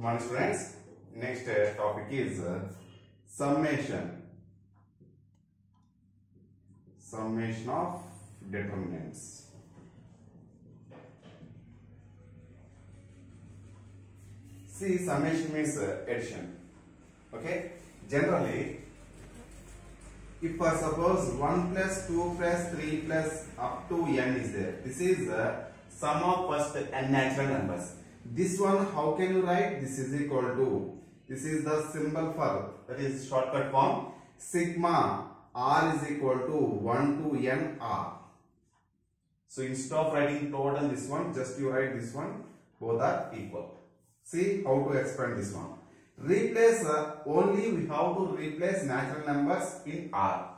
morning students. Next topic is summation. Summation of determinants. See, summation means addition. Okay. Generally, if suppose 1 plus 2 plus 3 plus up to n is there, this is the sum of first n natural numbers. This one, how can you write? This is equal to, this is the symbol for, that is shortcut form, sigma r is equal to 1 to n r. So instead of writing total this one, just you write this one, both are equal. See how to expand this one. Replace only we have to replace natural numbers in r.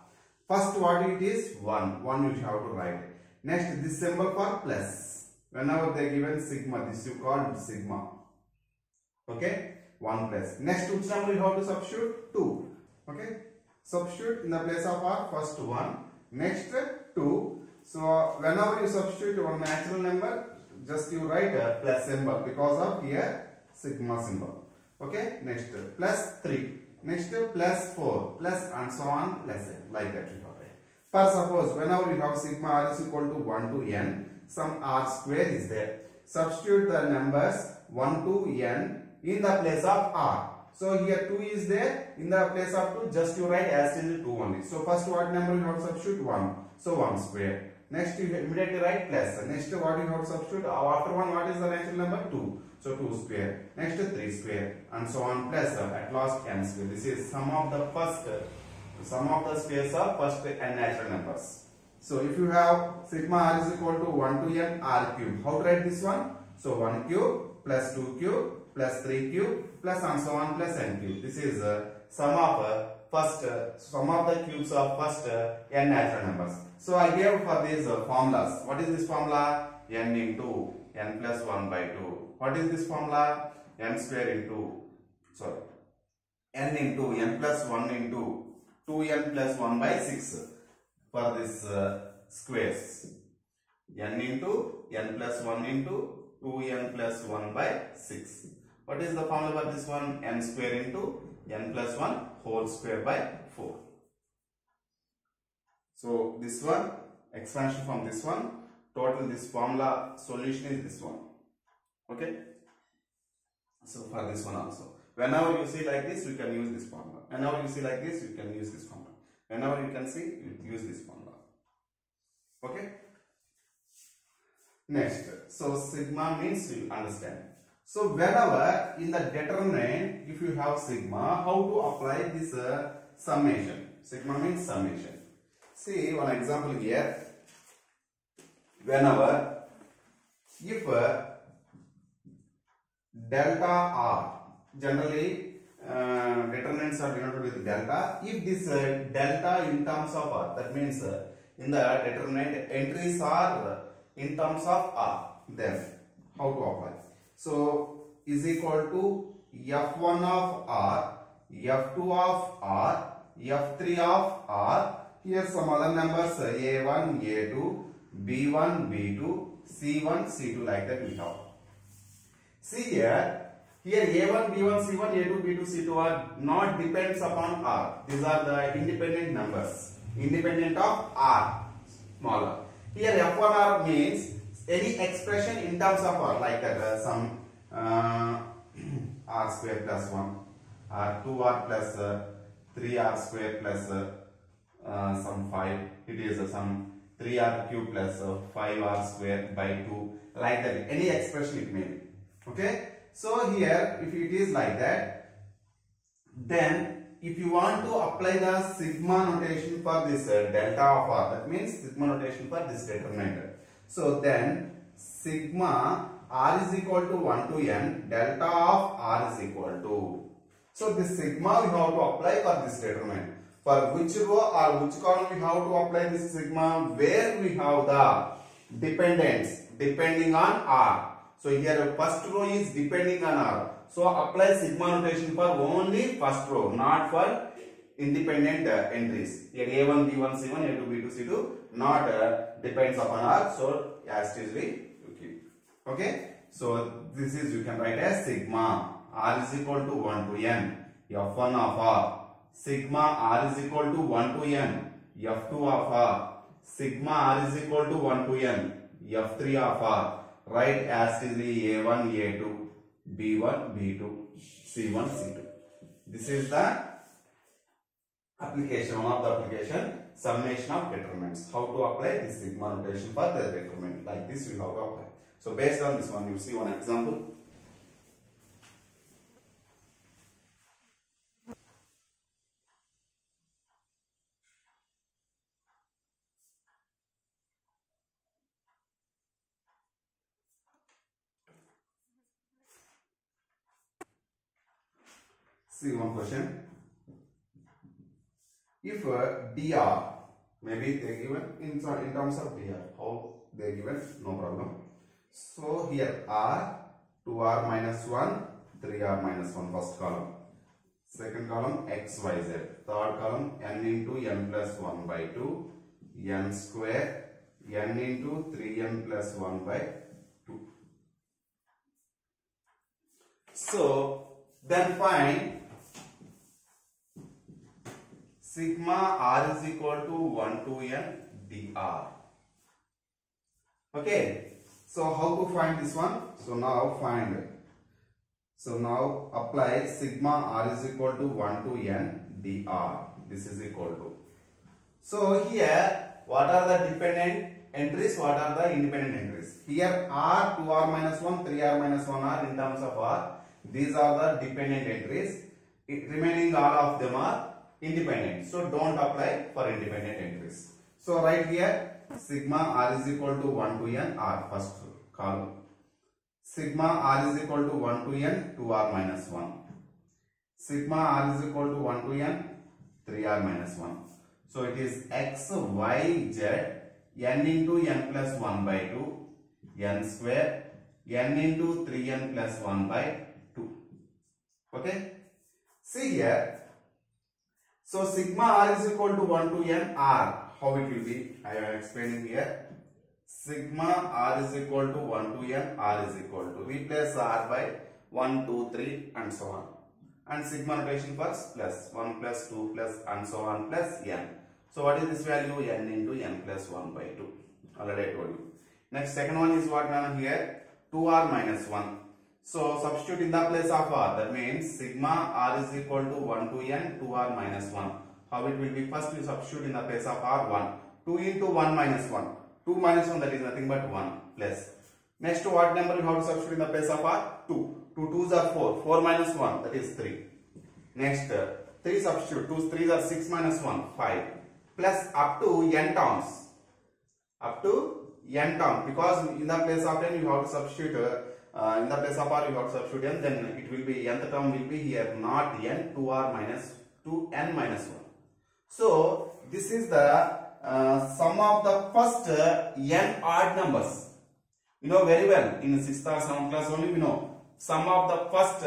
First what it is? 1 you have to write. Next this symbol for plus. Whenever they given sigma, this you call sigma. Okay, 1 plus. Next which number you have to substitute? 2. Okay, substitute in the place of r, first 1, next 2. So whenever you substitute one natural number, just you write a plus symbol because of here sigma symbol. Okay, next plus 3, next plus 4, plus and so on, plus n, like that you have it. For suppose whenever you have sigma r is equal to 1 to n, some r square is there. Substitute the numbers 1 to n in the place of r. So here 2 is there, in the place of 2 just you write as is 2 only. So first what number you have to substitute? 1. So 1 square. Next you immediately write plus. Next what you have to substitute? After 1 what is the natural number? 2. So 2 square. Next 3 square and so on, plus at last n square. This is sum of the squares of first n natural numbers. So if you have sigma r is equal to 1 to n r cube, how to write this one? So 1 cube plus 2 cube plus 3 cube plus and so on plus n cube. This is sum of the cubes of first n natural numbers. So I gave for these formulas. What is this formula? N into n plus 1 by 2. What is this formula? N square into, n into n plus 1 into 2n plus 1 by 6 for this squares. N into n plus 1 into 2n plus 1 by 6. What is the formula for this one? N square into n plus 1 whole square by 4. So this one, expansion from this one, total this formula solution is this one. Okay. So for this one also, whenever you see like this, you can use this formula. Whenever you see like this, you can use this formula. Whenever you can see, you use this formula. Okay. Next, so sigma means you understand. So whenever in the determinant, if you have sigma, how to apply this summation? Sigma means summation. See one example here. Whenever, if delta r, generally determinants are denoted with delta. If this delta in terms of r, that means in the determinant entries are in terms of r, then how to apply? So is equal to f1 of r, f2 of r, f3 of r. Here some other numbers a1, a2, b1, b2, c1, c2, like that we have. See here a1, b1, c1, a2, b2, c2 are not depends upon r. These are the independent numbers, independent of r, smaller. Here f1r means any expression in terms of r, like that some r square plus 1, r 2r plus 3r square plus some 5, it is some 3r cube plus 5r square by 2, like that, any expression it may be. Okay, so here if it is like that, then if you want to apply the sigma notation for this delta of r, that means sigma notation for this determinant. So then sigma r is equal to 1 to n, delta of r is equal to. So this sigma we have to apply for this determinant. For which row or which column we have to apply this sigma? Where we have the dependents depending on r. So here first row is depending on r. So apply sigma notation for only first row, not for independent entries. Here a1, b1, c1, a2, b2, c2 not depends upon r. So as it is we keep. Okay. So this is, you can write as sigma r is equal to 1 to n f1 of r, sigma r is equal to 1 to n f2 of r, sigma r is equal to 1 to n f3 of r. Write as it is a1, a2, b1, b2, c1, c2. This is the application, one of the application, summation of determinants. How to apply this sigma notation for the determinant? Like this we have to apply. So based on this one, you see one example. See one question. If dr, maybe they given in terms of dr, how they given, no problem. So here r, 2r minus 1, 3r minus 1, first column. Second column x, y, z. Third column n into n plus 1 by 2, n square, n into 3n plus 1 by 2. So then find sigma r is equal to 1 to n dr. Okay. So how to find this one? So now find. So now apply sigma r is equal to 1 to n dr. This is equal to. So here what are the dependent entries? What are the independent entries? Here r, 2r minus 1, 3r minus 1 are in terms of r. These are the dependent entries. Remaining all of them are independent. So don't apply for independent entries. So right here sigma r is equal to 1 to n r, first column. Sigma r is equal to 1 to n 2r minus 1. Sigma r is equal to 1 to n 3r minus 1. So it is x, y, z, n into n plus 1 by 2, n square, n into 3n plus 1 by 2. Okay. See here. So sigma r is equal to 1 to n r. How it will be? I am explaining here. Sigma r is equal to 1 to n, r is equal to, replace r by 1, 2, 3 and so on. And sigma notation first, plus 1 plus 2 plus and so on plus n. So what is this value? N into n plus 1 by 2. Already I told you. Next, second one is what done here? 2r minus 1. So substitute in the place of r. That means sigma r is equal to 1 to n 2r minus 1. How it will be? First we substitute in the place of r 1. 2 into 1 minus 1. 2 minus 1, that is nothing but 1 plus. Next, what number you have to substitute in the place of r? 2. 2 2s are 4. 4 minus 1, that is 3. Next, 3 substitute. 2 3s are 6 minus 1, 5. Plus up to n terms. Up to n terms. Because in the place of n you have to substitute, in the place of r you have to substitute n, then it will be, nth term will be here not n, 2r minus 2, n minus 1. So this is the sum of the first n odd numbers. You know very well, in 6th or 7th class only we know. Sum of the first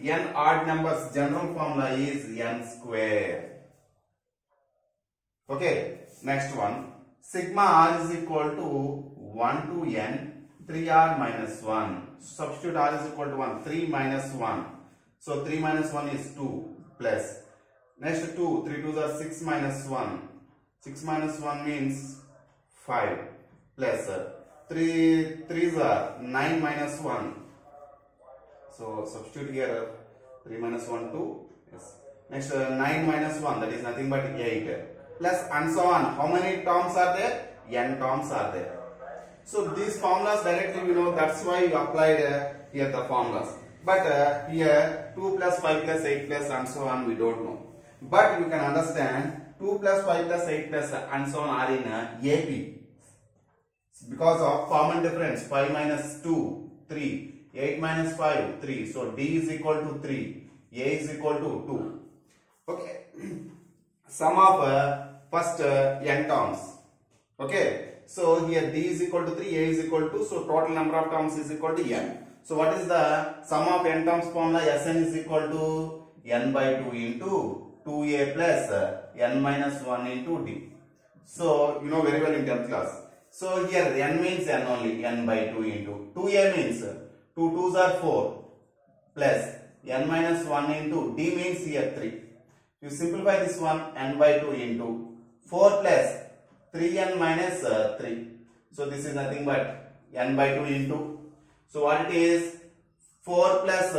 n odd numbers, general formula is n square. Okay, next one. Sigma r is equal to 1 to n 3r minus 1. Substitute r is equal to 1. 3 minus 1. So 3 minus 1 is 2 plus. Next 2. 3 2s are 6 minus 1. 6 minus 1 means 5 plus 3 3s are 9 minus 1. So substitute here 3 minus 1 2. Yes. Next 9 minus 1, that is nothing but 8 plus and so on. How many terms are there? N terms are there. So these formulas directly we know, that's why we applied here the formulas. But here 2 plus 5 plus 8 plus and so on we don't know. But you can understand 2 plus 5 plus 8 plus and so on are in AP. Because of common difference, 5 minus 2, 3. 8 minus 5, 3. So D is equal to 3. A is equal to 2. Okay. Sum of first n terms. Okay. So here D is equal to 3, A is equal to, so total number of terms is equal to n. So what is the sum of n terms formula? Sn is equal to n by 2 into 2a plus n minus 1 into D. So you know very well in 10th class. So here n means n only, n by 2 into 2a means 2 2s are 4 plus n minus 1 into d means here 3. You simplify this one, n by 2 into 4 plus 3n minus 3. So this is nothing but n by 2 into. So what it is? 4 plus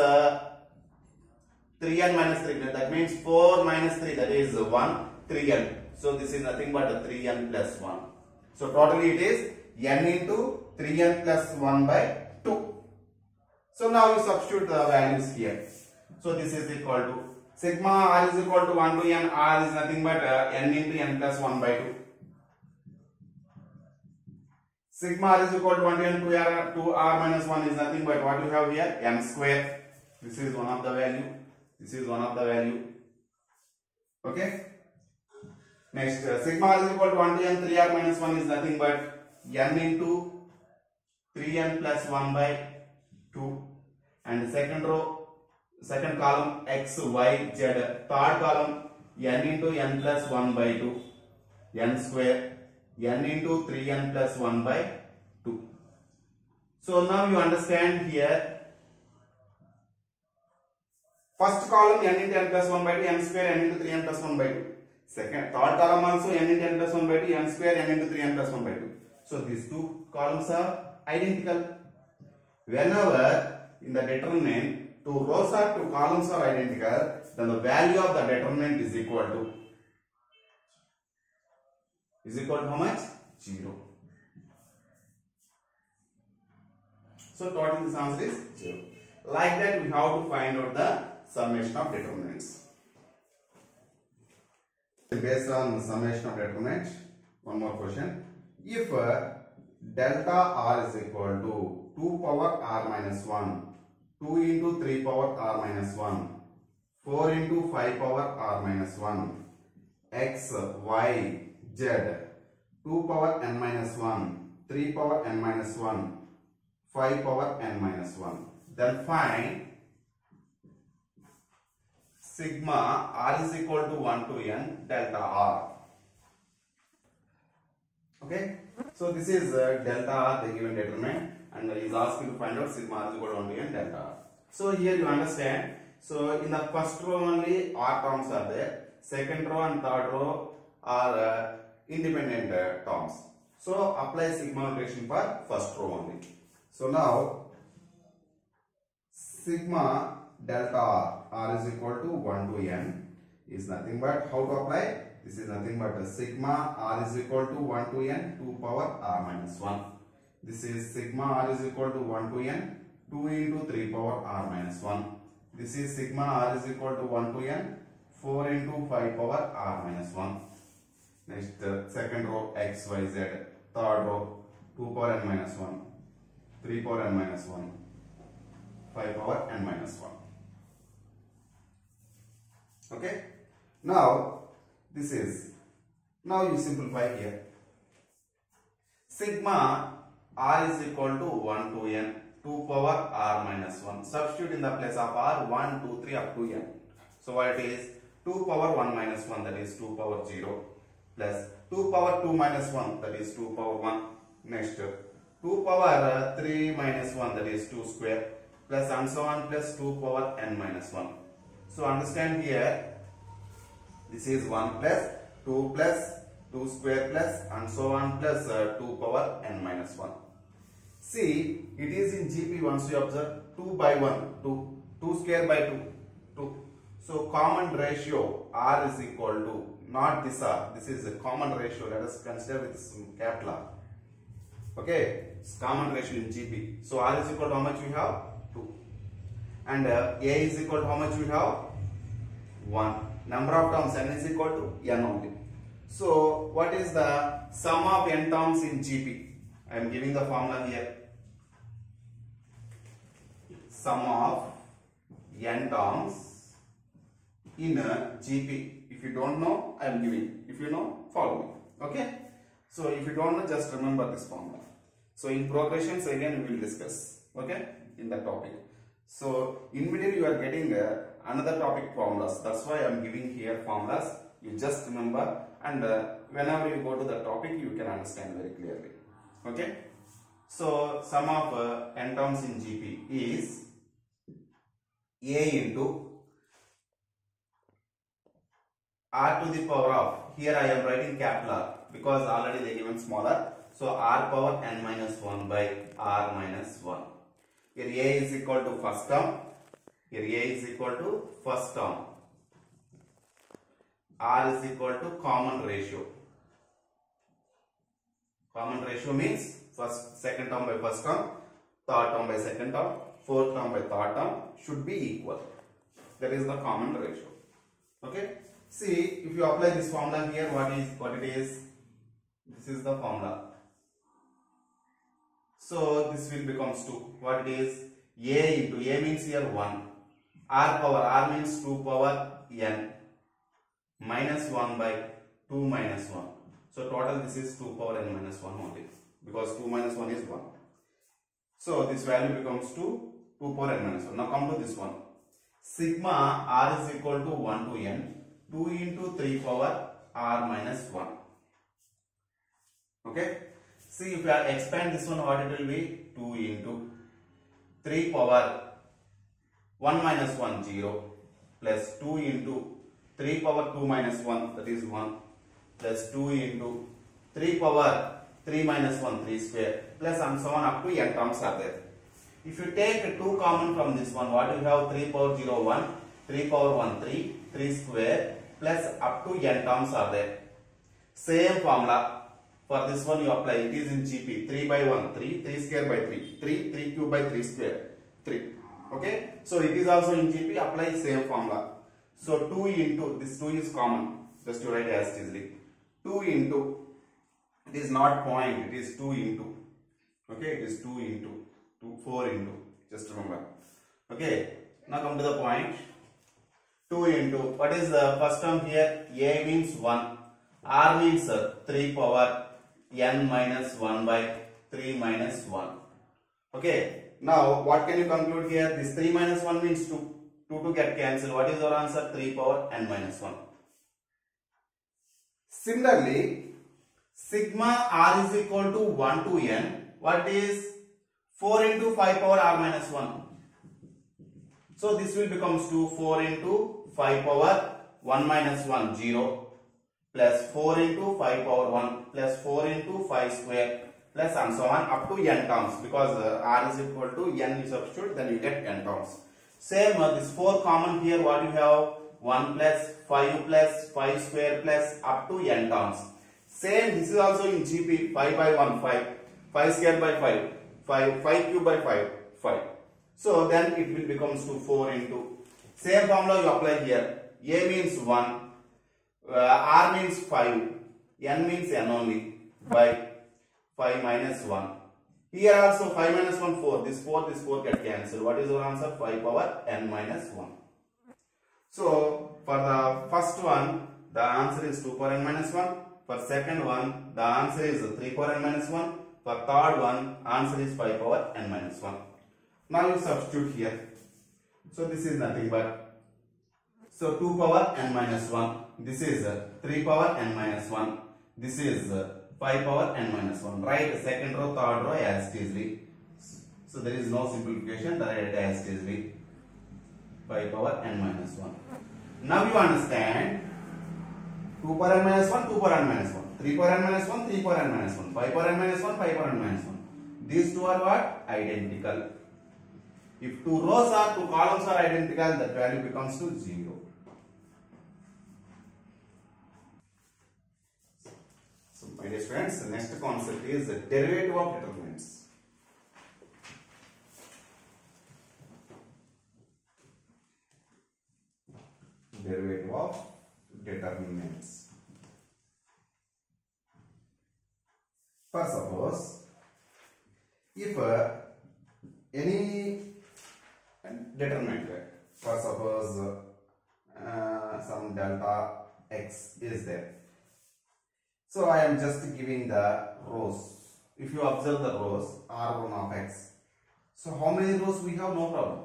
3n minus 3. That means 4 minus 3. That is 1. 3n. So this is nothing but 3n plus 1. So totally it is n into 3n plus 1 by 2. So now you substitute the values here. So this is equal to sigma r is equal to 1 to n. R is nothing but n into n plus 1 by 2. Sigma r is equal to 1 to n, 2r minus 1 is nothing but what you have here, n square. This is one of the value. This is one of the value. Okay. Next, sigma r is equal to 1 to n, 3r minus 1 is nothing but n into 3n plus 1 by 2. And second row, second column x, y, z. Third column n into n plus 1 by 2. N square. N into 3n plus 1 by 2. So now you understand here. First column n into n plus 1 by 2, n square n into 3n plus 1 by 2. Third column also n into n plus 1 by 2, n square n into 3n plus 1 by 2. So these two columns are identical. Whenever in the determinant two rows or two columns are identical, then the value of the determinant is equal to how much? 0. So total this answer is 0. Like that we have to find out the summation of determinants. Based on summation of determinants, one more question. If delta r is equal to 2 power r minus 1, 2 into 3 power r minus 1, 4 into 5 power r minus 1, x, y, z, 2 power n minus 1, 3 power n minus 1, 5 power n minus 1. Then find sigma r is equal to 1 to n delta r. Okay. So this is delta r, the given determinant, and he is asking to find out sigma r is equal to 1 to n delta r. So here you understand. So in the first row only r terms are there. Second row and third row are independent terms. So apply sigma notation for first row only. So now sigma delta r is equal to 1 to n is nothing but how to apply? This is nothing but sigma r is equal to 1 to n 2 power r minus 1. This is sigma r is equal to 1 to n 2 into 3 power r minus 1. This is sigma r is equal to 1 to n 4 into 5 power r minus 1. Next, second row x, y, z. Third row 2 power n minus 1, 3 power n minus 1, 5 power n minus 1. Okay. Now this is, now you simplify here. Sigma r is equal to 1 to n 2 power r minus 1. Substitute in the place of r 1, 2, 3 up to n. So what it is? 2 power 1 minus 1, that is 2 power 0, plus 2 power 2 minus 1, that is 2 power 1. Next, 2 power 3 minus 1, that is 2 square, plus and so on, plus 2 power n minus 1. So understand here, this is 1 plus 2 square plus and so on plus 2 power n minus 1. See, it is in GP once you observe 2 by 1, 2, 2 square by 2, 2. So common ratio r is equal to, not this r, this is a common ratio, let us consider with some capital R. Okay, it's common ratio in GP. So r is equal to how much we have? 2. And a is equal to how much we have? 1. Number of terms n is equal to n only. So what is the sum of n terms in GP? I am giving the formula here. Sum of n terms in GP. If you don't know, I am giving. If you know, follow me. Okay. So if you don't know, just remember this formula. So in progressions again we will discuss. Okay, in that topic. So in middle you are getting another topic formulas. That's why I am giving here formulas. You just remember, and whenever you go to the topic, you can understand very clearly. Okay. So sum of n terms in GP is A into R to the power of, here I am writing capital R because already they given smaller. So R power n minus 1 by R minus 1. Here A is equal to first term. Here A is equal to first term. R is equal to common ratio. Common ratio means second term by first term, third term by second term, fourth term by third term should be equal. That is the common ratio. Okay. See, if you apply this formula here, what it is? This is the formula. So this will becomes 2. What it is? A into A means here 1. R power, R means 2 power n minus 1 by 2 minus 1. So total this is 2 power n minus 1 only, because 2 minus 1 is 1. So this value becomes 2 power n minus 1. Now come to this one. Sigma R is equal to 1 to n, 2 into 3 power R minus 1. Okay. See, if you expand this one, what it will be? 2 into 3 power 1 minus 1, 0, plus 2 into 3 power 2 minus 1, that is 1, plus 2 into 3 power 3 minus 1, 3 square, plus and so on up to n terms are there. If you take 2 common from this one, what you have? 3 power 0, 1, 3 power 1, 3, 3 square, plus up to n terms are there. Same formula. For this one you apply, it is in GP, 3 by 1, 3, 3 square by 3, 3, 3 cube by 3 square, 3. Okay, so it is also in GP, apply same formula. So 2 into, this 2 is common, just to write as easily. 2 into, it is not point, it is 2 into, okay, it is 2 into, 4 into, just remember. Okay, now come to the point. 2 into, what is the first term here? A means 1, R means 3 power n minus 1 by 3 minus 1. Okay, now what can you conclude here? This 3 minus 1 means 2. 2 to get cancelled. What is our answer? 3 power n minus 1. Similarly, sigma R is equal to 1 to n. What is 4 into 5 power R minus 1? So this will becomes 4 into 5 power 1 minus 1, 0, plus 4 into 5 power 1, plus 4 into 5 square, plus and so on up to n terms, because R is equal to n, you substitute, then you get n terms. Same, this 4 common here, what you have? 1 plus 5 square plus up to n terms. Same, this is also in GP, 5 by 1, 5 square by 5 cube by 5. So then it will becomes to 4 into, same formula you apply here. A means 1, R means 5, n means n only, by 5 minus 1. Here also 5 minus 1, 4. This 4 get cancelled. What is our answer? 5 power n minus 1. So for the first one, the answer is 2 power n minus 1. For second one, the answer is 3 power n minus 1. For third one, answer is 5 power n minus 1. Now you substitute here. So this is nothing but, so 2 power n minus 1. This is 3 power n minus 1. This is 5 power n minus 1. Write second row, third row as easily. So there is no simplification, write it as easily. 5 power n minus 1. Now you understand 2 power n minus 1, 2 power n minus 1. 3 power n minus 1, 3 power n minus 1. 5 power n minus 1, 5 power n minus 1. These two are what? Identical. If two rows or two columns are identical, that value becomes to 0. So my dear friends, the next concept is the derivative of determinants. Derivative of determinants. First, suppose if any determinant, for suppose some delta x is there. So I am just giving the rows. If you observe the rows, R1 of x. So how many rows we have? No problem.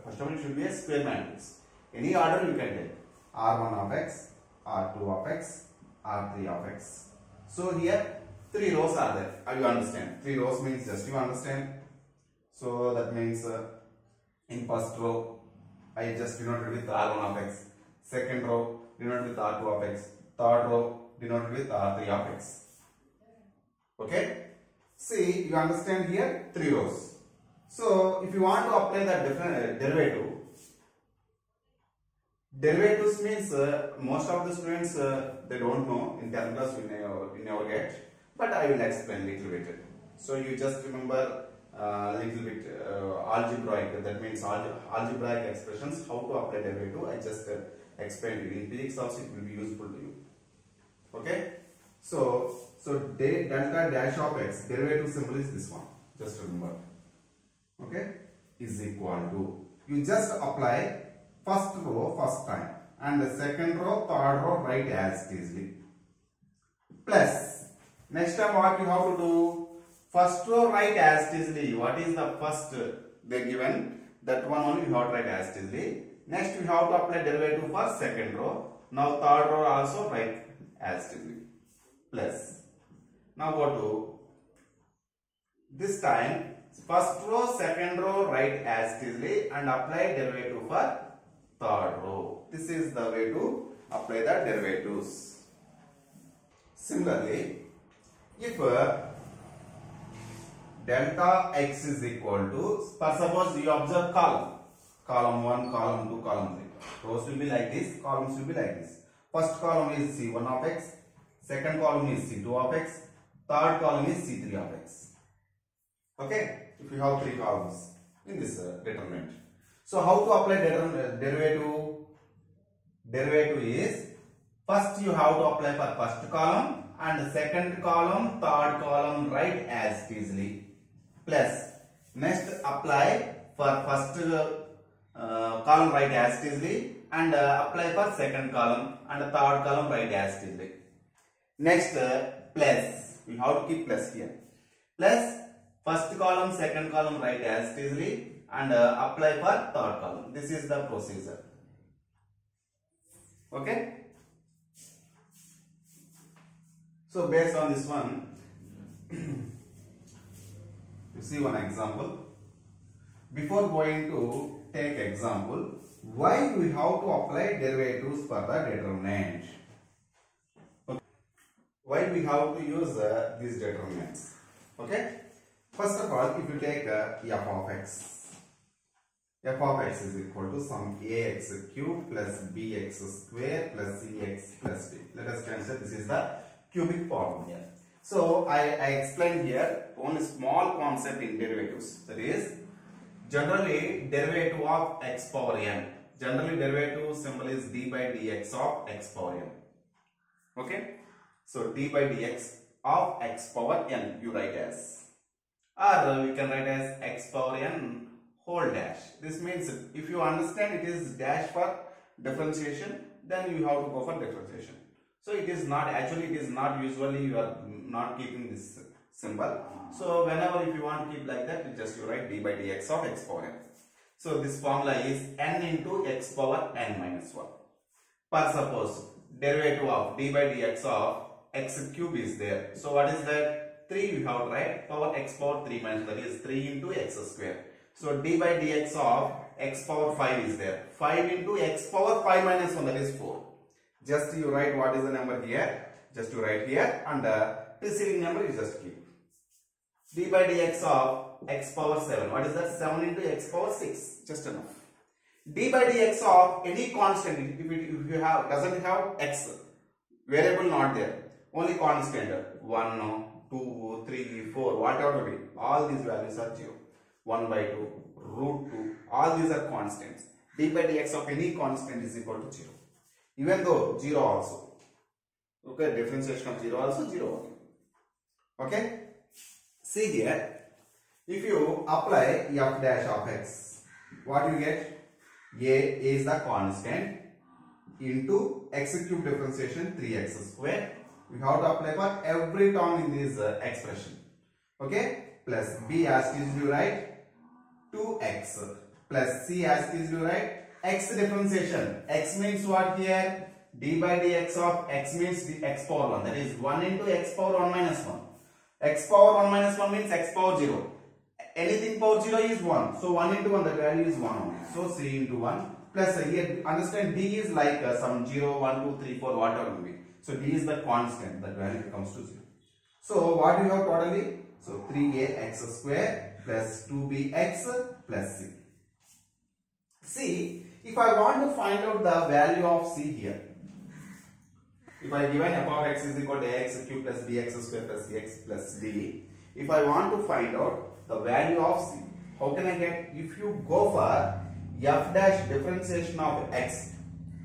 First of all, it should be a square matrix. Any order you can take. R1 of x, R2 of x, R3 of x. So here 3 rows are there. You understand? 3 rows means just you understand. So that means In first row, I just denoted with R1 of x. Second row, denoted with R2 of x. Third row, denoted with R3 of x. Okay? See, you understand here 3 rows. So, if you want to apply the different derivatives means most of the students they don't know in 10th class we never get, but I will explain little bit. So, you just remember little bit algebraic, that means algebraic expressions, how to apply derivative. I just explained to you. In physics also it will be useful to you. Okay? So delta dash of x, derivative symbol is this one. Just remember. Okay? Is equal to, you just apply first row first time and the second row, third row write as it is. Plus, next time what you have to do? First row write as it is. What is the first they given? That one only you have to write as it is. Next we have to apply derivative for second row. Now third row also write as it is. Plus. Now go to this time first row, second row write as it is and apply derivative for third row. This is the way to apply the derivatives. Similarly, if delta x is equal to, suppose you observe column 1, column 2, column 3. Rows will be like this, columns will be like this. First column is C1 of x, second column is C2 of x, third column is C3 of x. Okay, if you have 3 columns in this determinant. So how to apply derivative? Derivative is, first you have to apply for first column and second column, third column write as easily. Plus, next apply for first column write as easily and apply for second column and third column write as easily. Next plus, we have to keep plus here. Plus first column, second column write as easily and apply for third column. This is the procedure. Okay. So based on this one, you see one example. Before going to take example, why we have to apply derivatives for the determinant? Okay. Why we have to use these determinants? Okay. First of all, if you take f of x is equal to some ax cube plus bx square plus cx plus d. Let us consider this is the cubic form here. So I explained here only small concept in derivatives. That is, generally derivative of x power n. Generally derivative symbol is d by dx of x power n. Okay. So d by dx of x power n you write as, or we can write as x power n whole dash. This means if you understand it is dash for differentiation, then you have to go for differentiation. So it is not, actually it is not, usually you are not keeping this symbol. So whenever if you want to keep like that, you write d by dx of x power n. So this formula is n into x power n minus 1. For suppose derivative of d by dx of x cube is there. So what is that? 3 you have to write power x power 3 minus, that is 3 into x square. So d by dx of x power 5 is there. 5 into x power 5 minus 1, that is 4. Just you write what is the number here. Just you write here and preceding number you just keep. D by dx of x power 7. What is that? 7 into x power 6. Just enough. D by dx of any constant, if you have, doesn't have x, variable not there, only constant, 1, 2, 3, 4, whatever be, all these values are 0. 1 by 2, root 2, all these are constants. D by dx of any constant is equal to 0. Even though 0 also. Okay, differentiation of 0 also 0. Okay. See here, if you apply f dash of x, what you get? A is the constant into x cube differentiation 3x square. We have to apply for every term in this expression. Okay, plus b as is you write 2x plus c as is you write x differentiation. X means what here? D by dx of x means the x power 1, that is 1 into x power 1 minus 1. X power 1 minus 1 means x power 0. anything power 0 is 1. So 1 into 1, the value is 1 only. So C into 1 plus here, understand D is like some 0, 1, 2, 3, 4, whatever will be. So D is the constant, that value comes to 0. So what do you have totally? So 3ax square plus 2bx plus c. See, if I want to find out the value of c here, if I given f of x is equal to ax cube plus bx square plus cx plus d, if I want to find out the value of c, how can I get? If you go for f dash differentiation of x,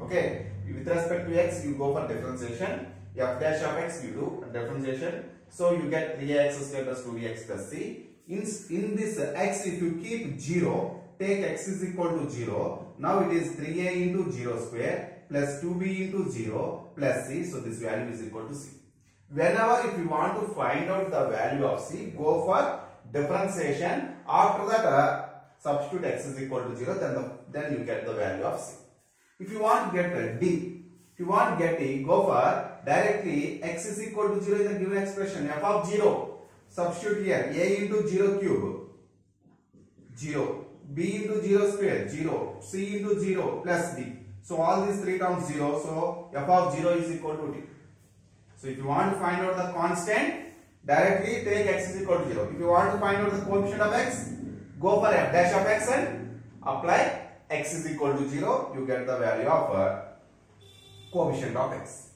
okay, with respect to x you go for differentiation, f dash of x you do differentiation, so you get 3ax square plus 2bx plus c. In this x, if you keep 0, take x is equal to 0, now it is 3a into 0 square plus 2b into 0 plus c, so this value is equal to c. Whenever if you want to find out the value of c, go for differentiation. After that substitute x is equal to 0, then you get the value of c. If you want to get d, if you want to get d, go for directly x is equal to 0 in the given expression, f of 0. Substitute here, a into 0 cube, 0, b into 0 square, 0, c into 0 plus d. So all these three terms 0, so f of 0 is equal to d. So if you want to find out the constant, directly take x is equal to 0. If you want to find out the coefficient of x, go for f dash of x and apply x is equal to 0, you get the value of coefficient of x.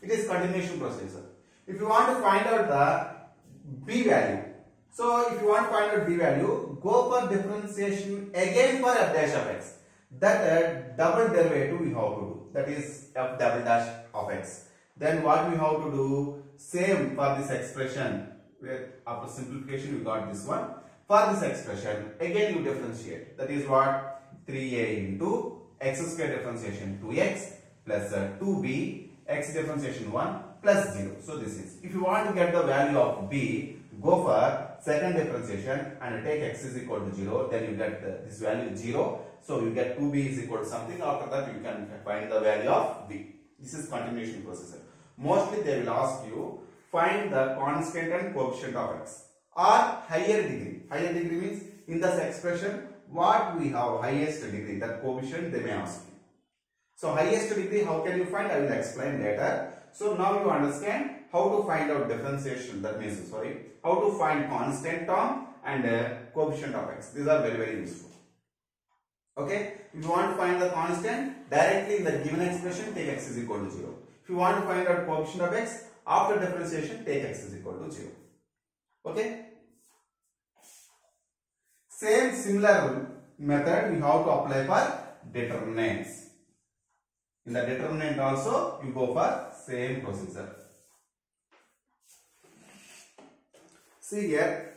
It is continuation procedure. If you want to find out the b value, so if you want to find out b value, go for differentiation again for f dash of x. That double derivative we have to do, that is f double dash of x. Then what we have to do, same for this expression, where after simplification we got this one. For this expression, again you differentiate, that is what, 3a into x square differentiation 2x plus 2b, x differentiation 1 plus 0. So this is, if you want to get the value of b, go for second differentiation and take x is equal to 0, then you get this value 0. So you get 2b is equal to something, after that you can find the value of b. This is continuation procedure. Mostly they will ask you, find the constant and coefficient of x or higher degree. Higher degree means in this expression what we have highest degree, that coefficient they may ask you. So highest degree how can you find? I will explain later. So now you understand how to find out differentiation, that means how to find constant term and coefficient of x. These are very, very useful. Okay, if you want to find the constant, directly in the given expression take x is equal to 0. If you want to find out coefficient of x, after differentiation take x is equal to 0. Okay, same similar method we have to apply for determinants. In the determinant also you go for same procedure. See here,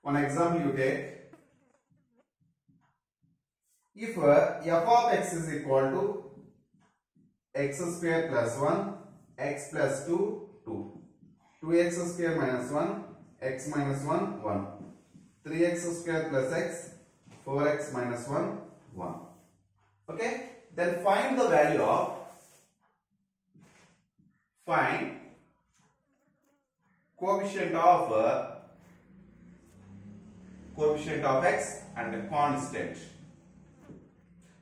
one example you take. If f of x is equal to x square plus 1, x plus 2, 2, 2x square minus 1, x minus 1, 1, 3x square plus x, 4x minus 1, 1. Okay, then find the value of, find coefficient of x and constant.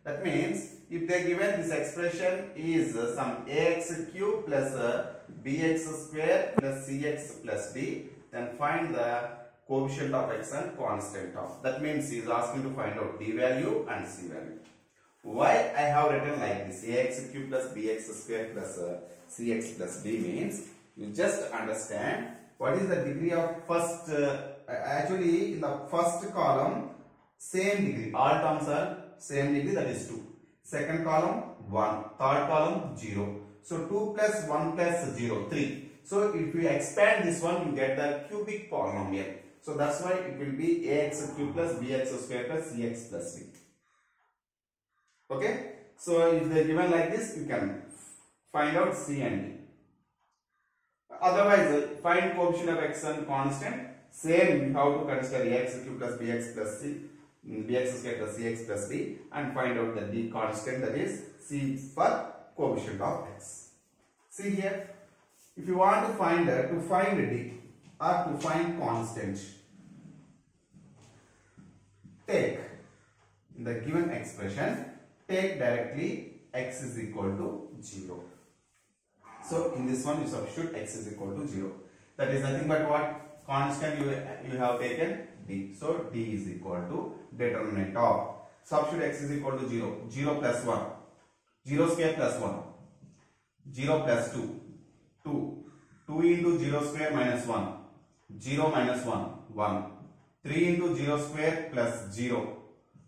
That means if they given this expression is some ax cube plus bx square plus cx plus d, then find the coefficient of x and constant of. That means he is asking to find out d value and c value. Why I have written like this, ax cube plus bx square plus cx plus d means, you just understand what is the degree of first, actually in the first column same degree, all terms are same degree, that is 2. Second column 1, third column 0. So 2 plus 1 plus 0, 3. So if we expand this one, you get the cubic polynomial. So that's why it will be ax cube plus bx square plus cx plus d. Okay, so if they are given like this, you can find out c and d. Otherwise, find coefficient of x and constant. Same, you have to consider ax cube plus bx plus c, bx square plus cx plus d, and find out the d constant, that is c for coefficient of x. See here, if you want to find d or to find constant, take in the given expression, take directly x is equal to 0. So in this one you substitute x is equal to 0. That is nothing but what? Constant you have taken d. So d is equal to determinant of. Substitute x is equal to 0. 0 plus 1. 0 square plus 1. 0 plus 2. 2. 2 into 0 square minus 1. 0 minus 1. 1. 3 into 0 square plus 0.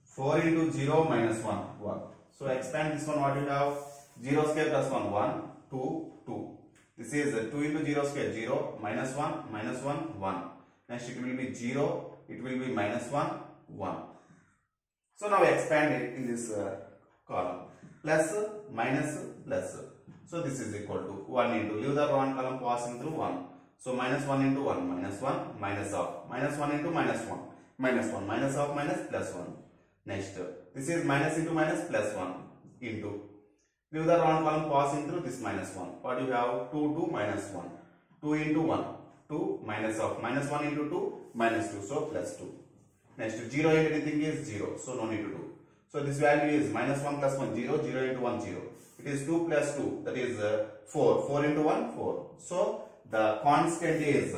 4 into 0 minus 1. 1. So expand this one, what you have? 0 square plus 1. 1. 2. 2. This is 2 into 0 square 0. Minus 1. Minus 1. 1. Next it will be 0. It will be minus 1. 1. So now expand it in this column. Plus, minus, plus. So this is equal to 1 into, leave the one column passing through 1. So minus 1 into 1, minus 1, minus half. Minus 1 into minus 1. Minus 1, minus half, minus plus 1. Next, this is minus into minus plus 1 into. Leave the round column passing through this minus 1. What you have? 2, 2, minus 1. 2 into 1. 2 minus half. Minus 1 into 2, minus 2. So plus 2. Next, 0 into anything is 0. So no need to do. So this value is minus 1 plus 1, 0. 0 into 1, 0. It is 2 plus 2. That is 4. 4 into 1, 4. So the constant is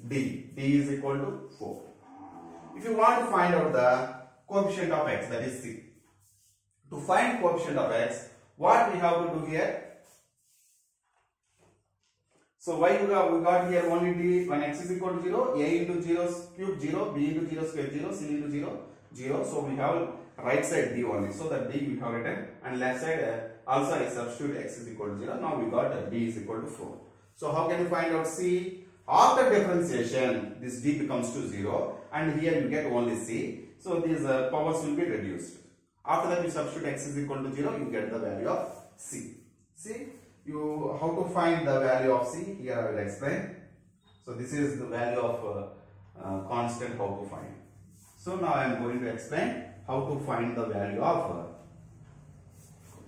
d. d is equal to 4. If you want to find out the coefficient of x, that is c. To find coefficient of x, what we have to do here? So why we got here only d when x is equal to 0, a into 0 cube 0, b into 0 square 0, c into 0 0. So we have right side d only. So that d we have written, and left side also I substitute x is equal to 0. Now we got d is equal to 4. So how can you find out c? After differentiation, this d becomes to 0, and here you get only c. So these powers will be reduced. After that, you substitute x is equal to 0, you get the value of c. See, how to find the value of c? Here I will explain. So this is the value of constant, how to find. So now I am going to explain how to find the value of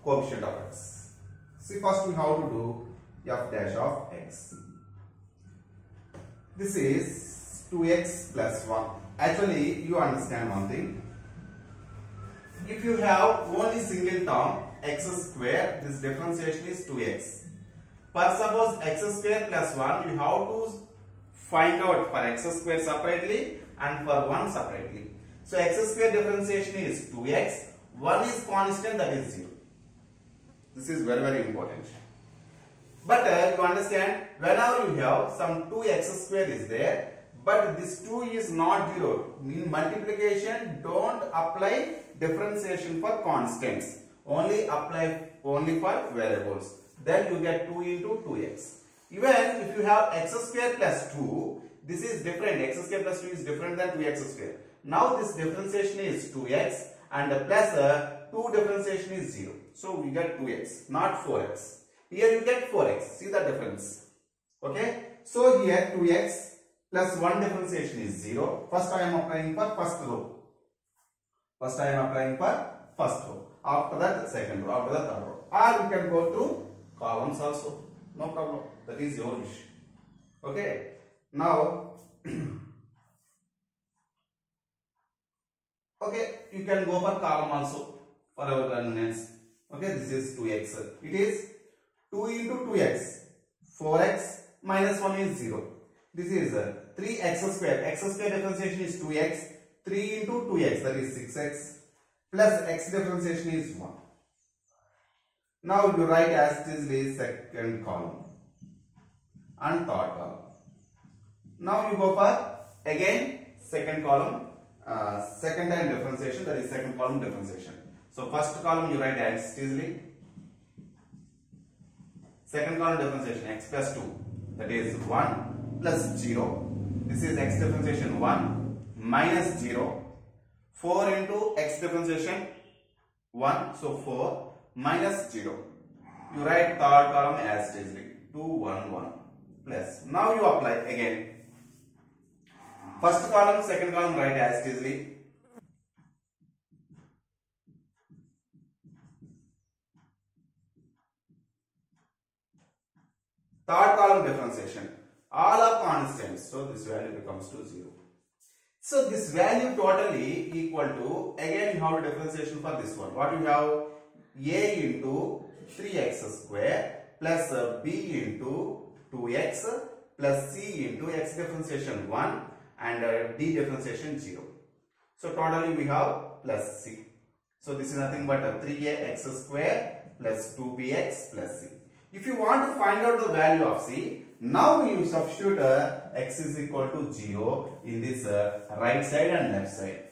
coefficient of x. See, first we have to do f dash of x. This is 2x plus 1. Actually, you understand one thing. If you have only single term x square, this differentiation is 2x. But suppose x square plus 1, you have to find out for x square separately and for 1 separately. So x square differentiation is 2x. 1 is constant, that is 0. This is very, very important. But you understand, whenever you have some 2x square is there, but this 2 is not 0. In multiplication, don't apply differentiation for constants. Only apply only for variables. Then you get 2 into 2x. Even if you have x square plus 2, this is different. X square plus 2 is different than 2x square. Now this differentiation is 2x and plus 2 differentiation is 0. So we get 2x, not 4x. Here you get 4x. See the difference. Okay. So here 2x plus 1 differentiation is 0. First I am applying for first row. First I am applying for first row. After that second row. After that third row. Or you can go to columns also. No problem. That is your wish. Okay. Now, okay, you can go for column also for our convenience. Okay, this is 2x. It is 2 into 2x. 4x minus 1 is 0. This is 3x square. X square differentiation is 2x. 3 into 2x, that is 6x. Plus x differentiation is 1. Now you write as it is second column and third column. Now you go for again second column, second time differentiation, that is second column differentiation. So first column you write as easily. Second column differentiation x plus 2, that is 1 plus 0. This is x differentiation 1 minus 0. 4 into x differentiation 1, so 4 minus 0. You write third column as easily 2 1 1 plus. Now you apply again. First column, second column write as easily. Third column differentiation. All are constants, so this value becomes to 0. So this value totally equal to, again you have a differentiation for this one. What you have? A into 3x square plus b into 2x plus c into x differentiation 1 and d differentiation 0. So totally we have plus c. So this is nothing but 3ax square plus 2bx plus c. If you want to find out the value of c, now you substitute x is equal to 0 in this right side and left side.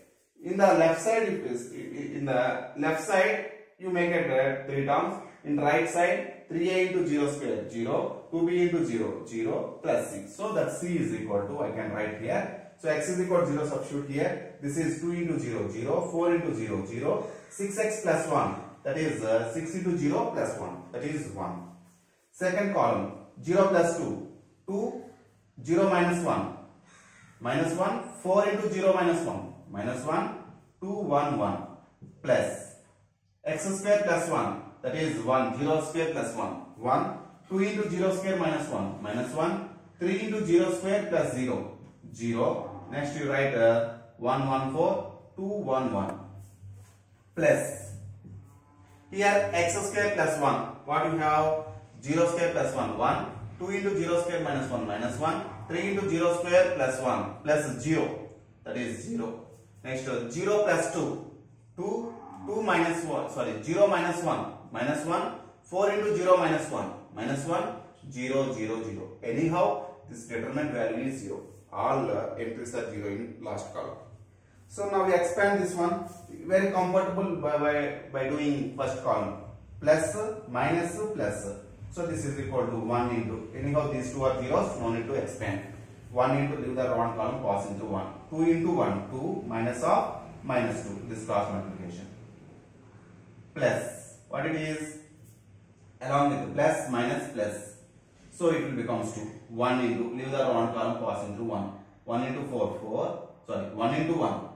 In the left side, you make it 3 terms. In right side, 3a into 0 square 0, 2b into 0 0 plus c. So that c is equal to, I can write here. So x is equal to 0, substitute here. This is 2 into 0 0, 4 into 0 0, 6x plus 1, that is 6 into 0 plus 1, that is 1. Second column, 0 plus 2, 2, 0 minus 1, minus 1, 4 into 0 minus 1, minus 1, 2, 1, 1, plus x square plus 1, that is 1, 0 square plus 1, 1, 2 into 0 square minus 1, minus 1, 3 into 0 square plus 0, 0, next you write 1, 1, 4, 2, 1, 1, plus, here x square plus 1, what you have? 0 square plus 1, 1, 2 into 0 square minus 1, minus 1, 3 into 0 square plus 1, plus 0, that is 0. Next 0 plus 2, 2 minus 1, sorry, 0 minus 1, minus 1, 4 into 0 minus 1, minus 1, 0, 0, 0. Anyhow, this determinant value is 0. All entries are 0 in last column. So now we expand this one. Very comfortable by doing first column. Plus, minus, plus. So this is equal to 1 into, anyhow these two are zeros, no need to expand. 1 into, leave the one column, pass into 1. 2 into 1, 2, minus of, minus 2, this cross multiplication. Plus, what it is? Along with plus, minus, plus. So it will becomes 2. 1 into, leave the one column, pass into 1. 1 into 4, 4, sorry, 1 into 1.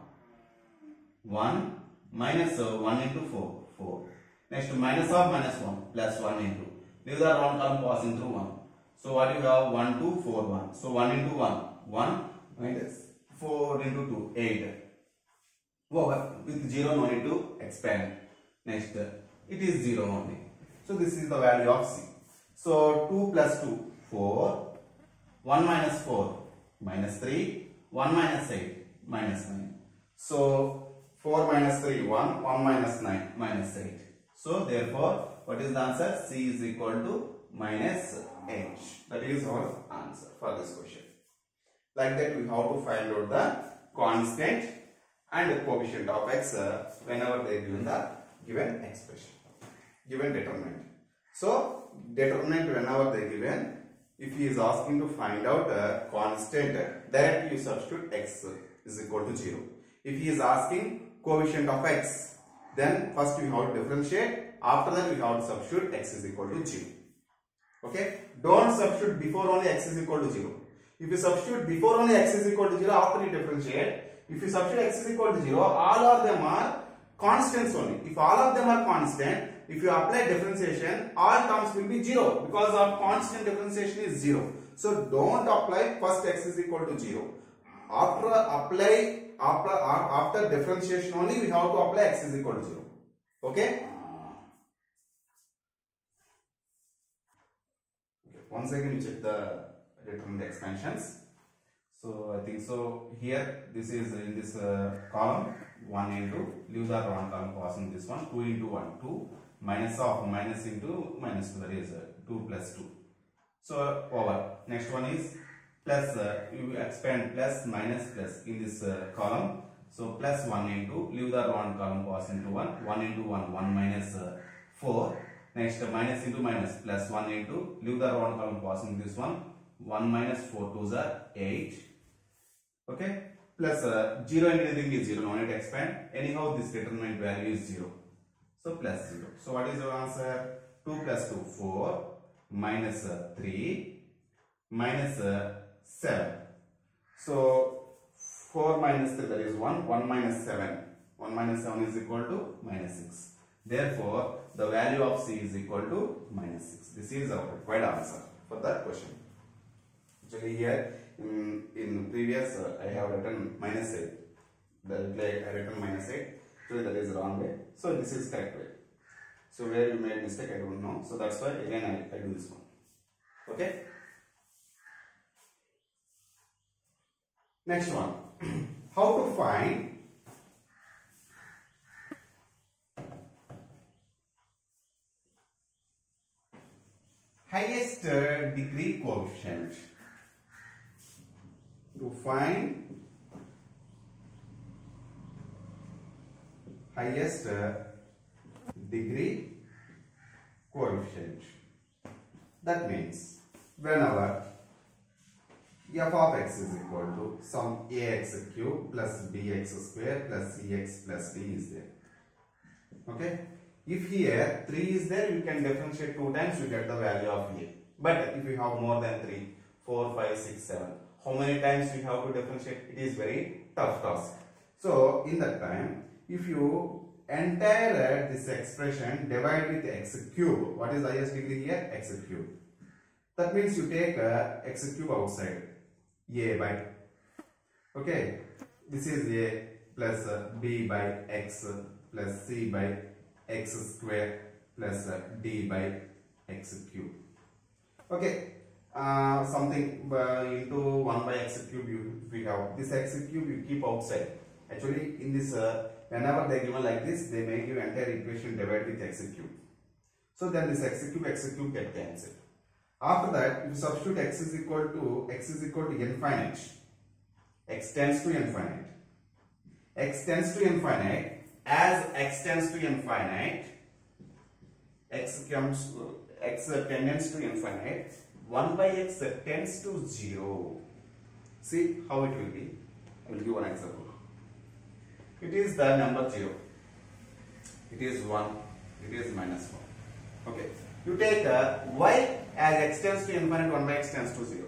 1, minus 1 into 4, 4. Next, minus of minus 1, plus 1 into. Leave the one column, passing through 1. So what you have? 1, 2, 4, 1. So 1 into 1, 1 minus 4 into 2, 8. Over with 0, no need to expand. Next, it is 0 only. So this is the value of c. So 2 plus 2, 4. 1 minus 4, minus 3. 1 minus 8, minus 9. So 4 minus 3, 1. 1 minus 9, minus 8. So therefore, what is the answer? C is equal to minus h. That is our answer for this question. Like that, we have to find out the constant and coefficient of x whenever they given the given expression, given determinant. So determinant whenever they given, if he is asking to find out a constant, directly you substitute x is equal to 0. If he is asking coefficient of x, then first we have to differentiate. After that, we have to substitute x is equal to 0. Okay? Don't substitute before only x is equal to 0. If you substitute before only x is equal to 0, after you differentiate, if you substitute x is equal to 0, all of them are constants only. If all of them are constant, if you apply differentiation, all terms will be 0 because of constant differentiation is 0. So don't apply first x is equal to 0. After differentiation only, we have to apply x is equal to 0. Okay? Once again, we check the determinant expansions. So I think so here, this is in this column 1 into, leave the one column, passing this one, 2 into 1, 2, minus of minus into minus 2, that is 2 plus 2. So over. Next one is plus, you expand plus, minus, plus in this column. So plus 1 into, leave the one column, pass into 1, 1 into 1, 1 minus 4. Next, minus into minus, plus 1 into, leave the one column, passing this one, 1 minus 4 2s are 8. Okay, plus 0 and anything is 0, no need to expand. Anyhow, this determinant value is 0. So plus 0. So what is your answer? 2 plus 2, 4, minus 3, minus 7. So 4 minus 3, that is 1, 1 minus 7. 1 minus 7 is equal to minus 6. Therefore, the value of C is equal to minus 6. This is our required answer for that question. Actually here in previous I have written minus 8. I written minus 8. So that is wrong way. So this is correct way. So where you made mistake I don't know. So that's why again I do this one. Okay. Next one. How to find highest degree coefficient. To find highest degree coefficient. That means whenever f of x is equal to some ax cube plus bx square plus cx plus d is there. Okay. If here 3 is there, you can differentiate 2 times, you get the value of a. But if you have more than 3, 4, 5, 6, 7, how many times we have to differentiate? It is very tough task. So in that time, if you entire this expression divide with x cube, what is the highest degree here? X cube. That means you take x cube outside, a by, okay, this is a plus b by x plus c by x square plus d by x cube. Okay, something into 1 by x cube we have. This x cube you keep outside. Actually in this whenever they given like this, they make you entire equation divided with x cube. So then this x cube get cancelled. After that, if you substitute x is equal to infinite, x tends to infinite. X tends to infinite. As x tends to infinite, x tends to infinite, 1 by x tends to 0. See how it will be. I will give one example. It is the number 0. It is 1. It is minus 1. Okay. You take y as x tends to infinite, 1 by x tends to 0.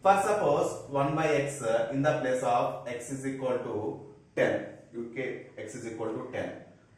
For suppose 1 by x in the place of x is equal to 10. You take x is equal to 10.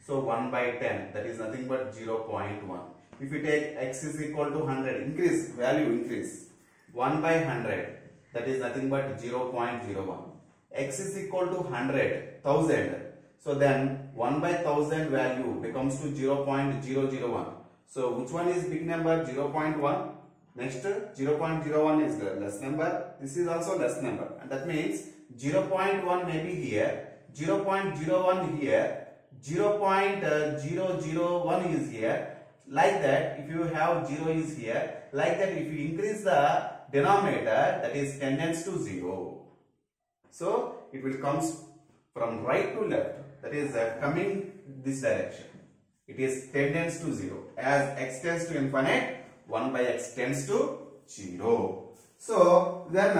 So 1 by 10, that is nothing but 0.1. If you take x is equal to 100, increase, value increase. 1 by 100, that is nothing but 0.01. X is equal to 100, 1000. So then 1 by 1000 value becomes to 0.001. So which one is big number? 0.1. Next 0.01 is the less number. This is also less number. And that means 0.1 may be here. 0.01 here, 0.001 is here. Like that, if you have 0 is here, like that if you increase the denominator, that is tends to 0. So it will comes from right to left, that is coming this direction. It is tends to 0. As x tends to infinite, 1 by x tends to 0. So then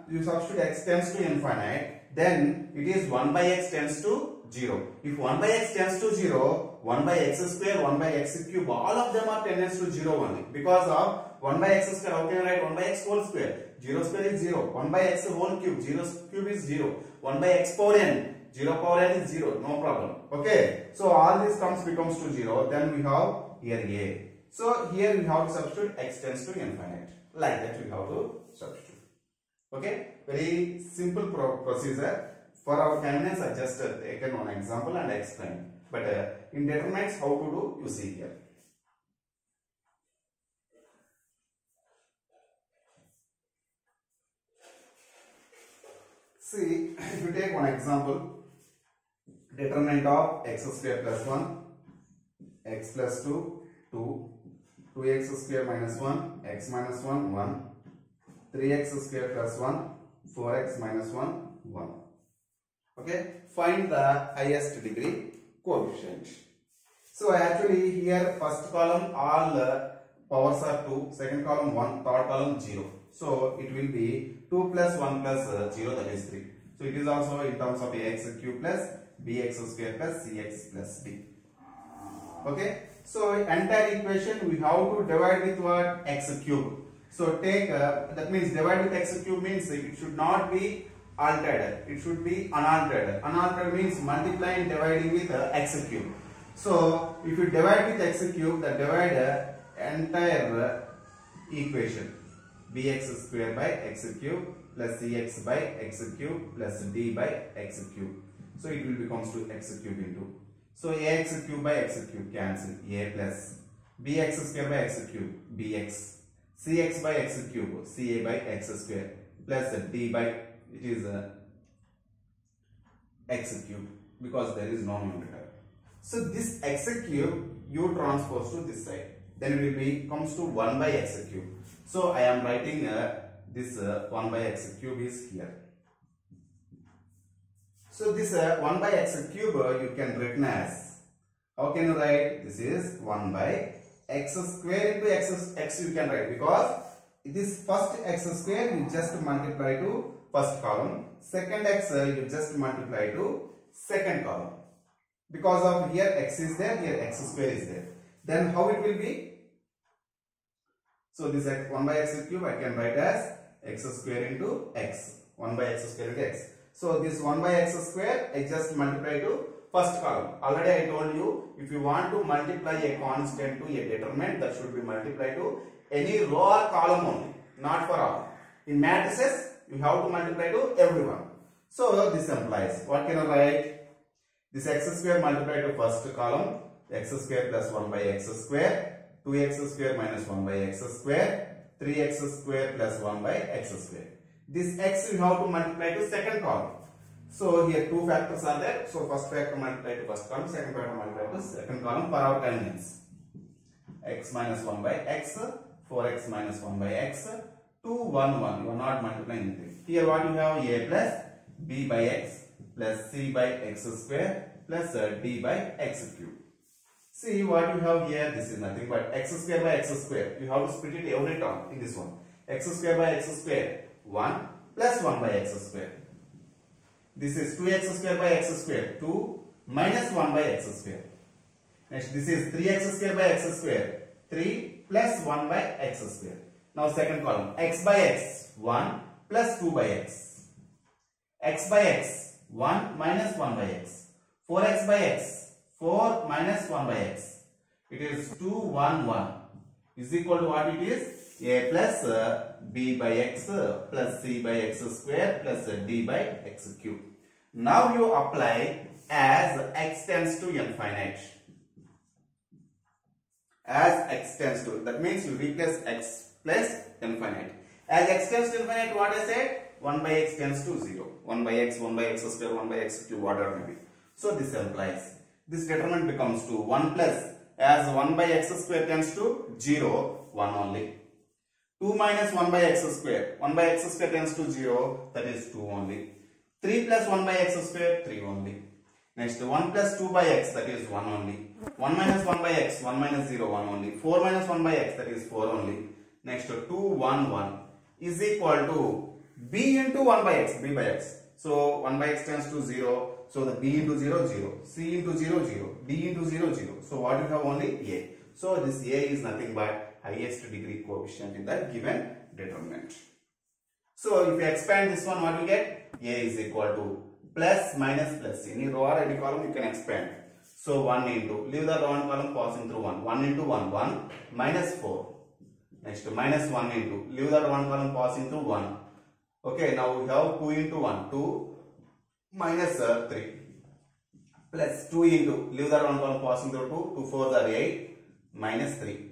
you substitute x tends to infinite. Then it is 1 by x tends to 0. If 1 by x tends to 0, 1 by x square, 1 by x cube, all of them are tends to 0 only. Because of 1 by x square, how can I write 1 by x whole square? 0 square is 0. 1 by x whole cube, 0 cube is 0. 1 by x power n, 0 power n is 0. No problem. Okay. So all this becomes to 0. Then we have here a. So here we have to substitute x tends to infinite. Like that we have to substitute. Okay, very simple procedure. For our convenience, I just taken one example and explain. But in determinants, how to do, you see here. See, if you take one example, determinant of x square plus 1, x plus 2, 2, 2x square minus 1, x minus 1, 1. 3x square plus 1, 4x minus 1, 1. Okay, find the highest degree coefficient. So actually here first column all powers are 2, second column 1, third column 0. So it will be 2 plus 1 plus 0, that is 3. So it is also in terms of ax cube plus bx square plus cx plus d. Okay, so entire equation we have to divide with what? X cube. So take that means divide with x cube means it should not be altered, it should be unaltered. Unaltered means multiplying dividing with x cube. So if you divide with x cube, that divide entire equation bx square by x cube plus cx by x cube plus d by x cube. So it will becomes to x cube into. So ax cube by x cube cancel, a plus bx square by x cube bx, cx by x cube ca by x square plus d by it is x cube because there is no numerator. So this x cube you transpose to this side, then it will be comes to 1 by x cube. So I am writing this 1 by x cube is here. So this 1 by x cube you can written as, how can you write? This is 1 by x square into x you can write, because this first x square you just multiply to first column, second x you just multiply to second column. Because of here x is there, here x square is there. Then how it will be? So this 1 by x cube I can write as x square into x. 1 by x square into x. So this 1 by x square I just multiply to first column. Already I told you, if you want to multiply a constant to a determinant, that should be multiplied to any row or column only, not for all. In matrices you have to multiply to everyone. So this implies, what can I write? This x square multiplied to first column, x square plus 1 by x square, 2x square minus 1 by x square, 3x square plus 1 by x square. This x you have to multiply to second column. So here two factors are there. So first factor multiply to first column, second factor multiply to second column for our convenience. X minus 1 by x, 4x minus 1 by x, 2, 1, 1. You are not multiplying anything. Here what you have? A plus b by x plus c by x square plus d by x cube. See what you have here, this is nothing but x square by x square. You have to split it every term in this one. X square by x square, 1 plus 1 by x square. This is 2x square by x square, 2 minus 1 by x square. Next, this is 3x square by x square, 3 plus 1 by x square. Now second column, x by x, 1 plus 2 by x. X by x, 1 minus 1 by x. 4x by x, 4 minus 1 by x. It is 2, 1, 1 is equal to what it is? A plus b by x plus c by x square plus d by x cube. Now you apply as x tends to infinite. As x tends to, that means you replace x plus infinite. As x tends to infinite, what I said? 1 by x tends to 0. 1 by x square, 1 by x cube, whatever may be. So this implies this determinant becomes to 1 plus, as 1 by x square tends to 0, 1 only. 2 minus 1 by x square. 1 by x square tends to 0, that is 2 only. 3 plus 1 by x square, 3 only. Next, 1 plus 2 by x, that is 1 only. 1 minus 1 by x, 1 minus 0, 1 only. 4 minus 1 by x, that is 4 only. Next, 2, 1, 1 is equal to b into 1 by x, b by x. So, 1 by x tends to 0. So, the b into 0, 0. C into 0, 0. D into 0, 0. So, what you have only a. So, this a is nothing but highest degree coefficient in the given determinant. So, if you expand this one, what you get? A is equal to plus minus plus. Any row or any column you can expand. So, 1 into, leave the row and column passing through 1. 1 into 1, 1 minus 4. Next, minus 1 into, leave the row and column passing through 1. Okay, now we have 2 into 1, 2 minus 3 plus 2 into, leave the row and column passing through 2, 2 4s are 8 minus 3.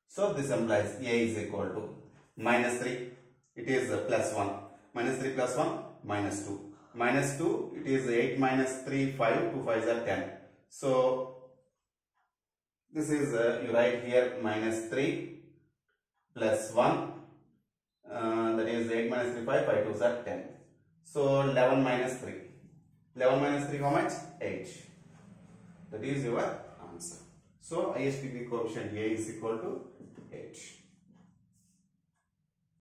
So this implies a is equal to minus 3, it is plus 1, minus 3 plus 1, minus 2. Minus 2, it is 8 minus 3, 5, 2 5s are 10. So this is, you write here minus 3 plus 1, that is 8 minus 3, 5, 5 2s are 10. So 11 minus 3. 11 minus 3 how much? 8. That is your answer. So highest degree coefficient A is equal to 8.